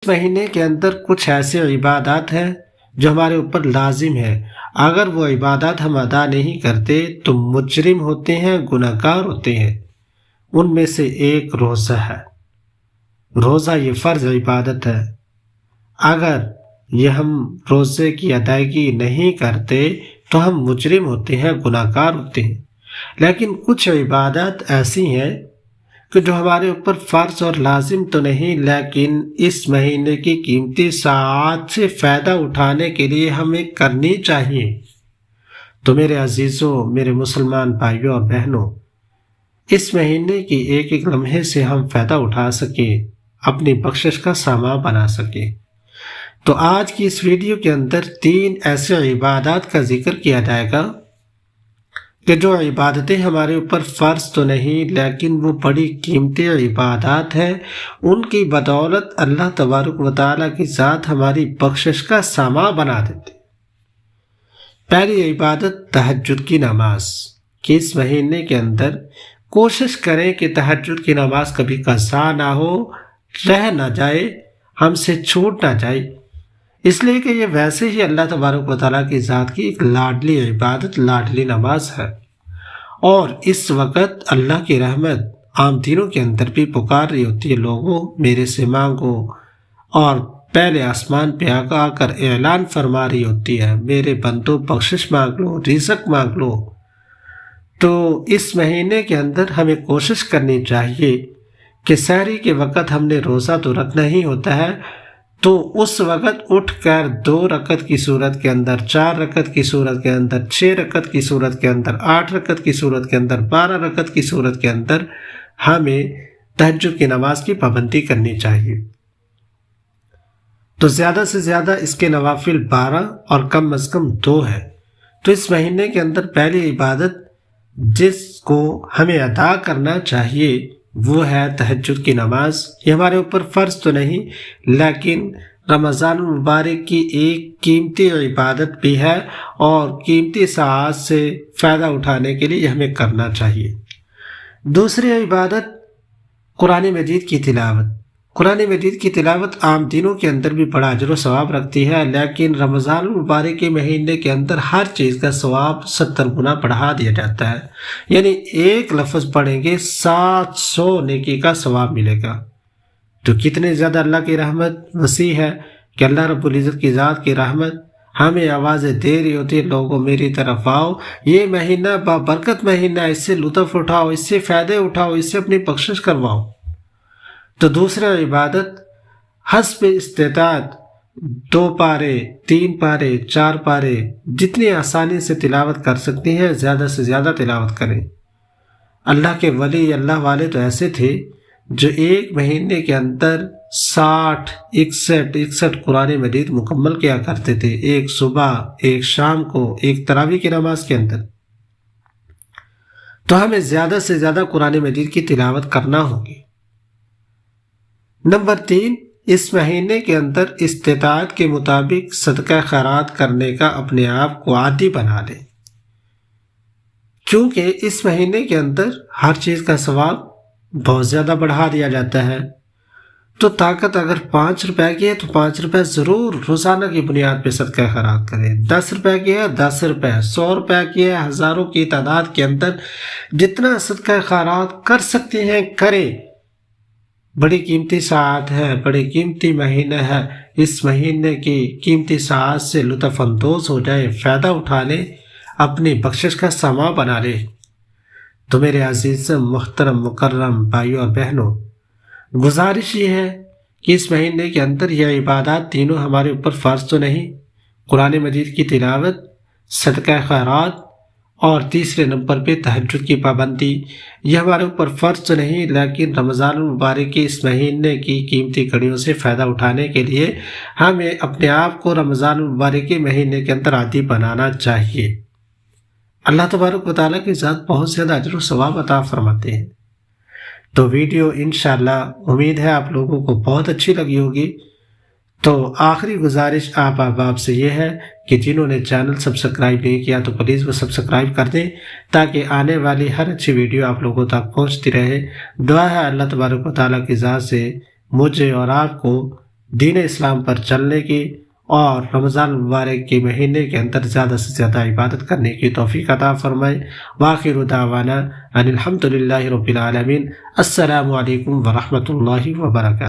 مہینے کے اندر کچھ ایسے عبادات ہیں جو ہمارے اوپر لازم ہے، اگر وہ عبادات ہم ادا نہیں کرتے تو مجرم ہوتے ہیں، گناہ گار ہوتے ہیں۔ ان میں سے ایک روزہ ہے۔ روزہ یہ فرض عبادت ہے، اگر یہ ہم روزے کی ادائیگی نہیں کرتے تو ہم مجرم ہوتے ہیں، گناہ گار ہوتے ہیں۔ لیکن کچھ عبادات ایسی ہیں کہ جو ہمارے اوپر فرض اور لازم تو نہیں، لیکن اس مہینے کی قیمتی ساعات سے فائدہ اٹھانے کے لیے ہمیں کرنی چاہیے۔ تو میرے عزیزوں، میرے مسلمان بھائیوں اور بہنوں، اس مہینے کی ایک ایک لمحے سے ہم فائدہ اٹھا سکیں، اپنی بخشش کا سامان بنا سکیں۔ تو آج کی اس ویڈیو کے اندر 3 ایسے عبادات کا ذکر کیا جائے گا کہ جو عبادتیں ہمارے اوپر فرض تو نہیں لیکن وہ بڑی قیمتی عبادات ہیں، ان کی بدولت اللہ تبارک و تعالیٰ کی ذات ہماری بخشش کا سامان بنا دیتے۔ پہلی عبادت تہجد کی نماز، کہ اس مہینے کے اندر کوشش کریں کہ تہجد کی نماز کبھی قضا نہ ہو، رہ نہ جائے، ہم سے چھوٹ نہ جائے، اس لیے کہ یہ ویسے ہی اللہ تبارک و تعالیٰ کی ذات کی ایک لاڈلی عبادت، لاڈلی نماز ہے، اور اس وقت اللہ کی رحمت عام دنوں کے اندر بھی پکار رہی ہوتی ہے، لوگوں میرے سے مانگو، اور پہلے آسمان پہ آ کر اعلان فرما رہی ہوتی ہے، میرے بندوں بخشش مانگ لو، رزق مانگ لو۔ تو اس مہینے کے اندر ہمیں کوشش کرنی چاہیے کہ سحری کے وقت ہم نے روزہ تو رکھنا ہی ہوتا ہے، تو اس وقت اٹھ کر 2 رکعت کی صورت کے اندر، 4 رکعت کی صورت کے اندر، 6 رکعت کی صورت کے اندر، 8 رکعت کی صورت کے اندر، 12 رکعت کی صورت کے اندر ہمیں تہجد کی نماز کی پابندی کرنی چاہیے۔ تو زیادہ سے زیادہ اس کے نوافل 12 اور کم از کم 2 ہے۔ تو اس مہینے کے اندر پہلی عبادت جس کو ہمیں ادا کرنا چاہیے وہ ہے تہجد کی نماز۔ یہ ہمارے اوپر فرض تو نہیں لیکن رمضان المبارک کی ایک قیمتی عبادت بھی ہے، اور قیمتی ساعات سے فائدہ اٹھانے کے لیے ہمیں کرنا چاہیے۔ دوسری عبادت قرآن مجید کی تلاوت۔ قرآن مجید کی تلاوت عام دنوں کے اندر بھی بڑا اجر و ثواب رکھتی ہے، لیکن رمضان المبارک کے مہینے کے اندر ہر چیز کا ثواب 70 گنا بڑھا دیا جاتا ہے، یعنی ایک لفظ پڑھیں گے 700 نیکی کا ثواب ملے گا۔ تو کتنے زیادہ اللہ کی رحمت وسیع ہے کہ اللہ رب العزت کی ذات کی رحمت ہمیں آوازیں دے رہی ہوتی ہے، لوگوں میری طرف آؤ، یہ مہینہ بابرکت مہینہ، اس سے لطف اٹھاؤ، اس سے فائدے اٹھاؤ، اس سے اپنی بخشش کرواؤ۔ تو دوسرا عبادت حسب استطاعت 2 پارے، 3 پارے، 4 پارے، جتنی آسانی سے تلاوت کر سکتے ہیں زیادہ سے زیادہ تلاوت کریں۔ اللہ کے ولی، اللہ والے تو ایسے تھے جو ایک مہینے کے اندر 60، 61 قرآن مجید مکمل کیا کرتے تھے، ایک صبح، ایک شام کو، ایک تراویح کی نماز کے اندر۔ تو ہمیں زیادہ سے زیادہ قرآن مجید کی تلاوت کرنا ہوگی۔ نمبر 3، اس مہینے کے اندر استطاعت کے مطابق صدقہ خیرات کرنے کا اپنے آپ کو عادی بنا لیں، کیونکہ اس مہینے کے اندر ہر چیز کا ثواب بہت زیادہ بڑھا دیا جاتا ہے۔ تو طاقت اگر 5 روپے کی ہے تو 5 روپے ضرور روزانہ کی بنیاد پہ صدقہ خیرات کریں۔ 10 روپے کی ہے 10 روپے، 100 روپے کی ہے، ہزاروں کی تعداد کے اندر جتنا صدقہ خیرات کر سکتے ہیں کریں۔ بڑی قیمتی ساعت ہے، بڑی قیمتی مہینہ ہے، اس مہینے کی قیمتی ساعت سے لطف اندوز ہو جائے، فائدہ اٹھا لیں، اپنی بخشش کا سامان بنا لیں۔ تو میرے عزیز محترم مکرم بھائیوں اور بہنوں، گزارش یہ ہے کہ اس مہینے کے اندر یہ عبادات تینوں ہمارے اوپر فرض تو نہیں، قرآن مجید کی تلاوت، صدقہ خیرات، اور تیسرے نمبر پہ تہجد کی پابندی، یہ ہمارے اوپر فرض تو نہیں لیکن رمضان المبارک کے اس مہینے کی قیمتی کڑیوں سے فائدہ اٹھانے کے لیے ہمیں اپنے آپ کو رمضان المبارک کے مہینے کے اندر عادی بنانا چاہیے۔ اللہ تبارک و تعالیٰ کی ذات بہت زیادہ اجر و ثواب عطا فرماتے ہیں۔ تو ویڈیو انشاءاللہ امید ہے آپ لوگوں کو بہت اچھی لگی ہوگی۔ تو آخری گزارش آپ احباب سے یہ ہے کہ جنہوں نے چینل سبسکرائب نہیں کیا تو پلیز وہ سبسکرائب کر دیں تاکہ آنے والی ہر اچھی ویڈیو آپ لوگوں تک پہنچتی رہے۔ دعا ہے اللہ تبارک و تعالیٰ کی ذات سے مجھے اور آپ کو دین اسلام پر چلنے کی اور رمضان مبارک کے مہینے کے اندر زیادہ سے زیادہ عبادت کرنے کی توفیق عطا فرمائے۔ وآخر دعوانا ان الحمد للہ رب العالمین۔ السلام علیکم ورحمۃ اللہ وبرکاتہ۔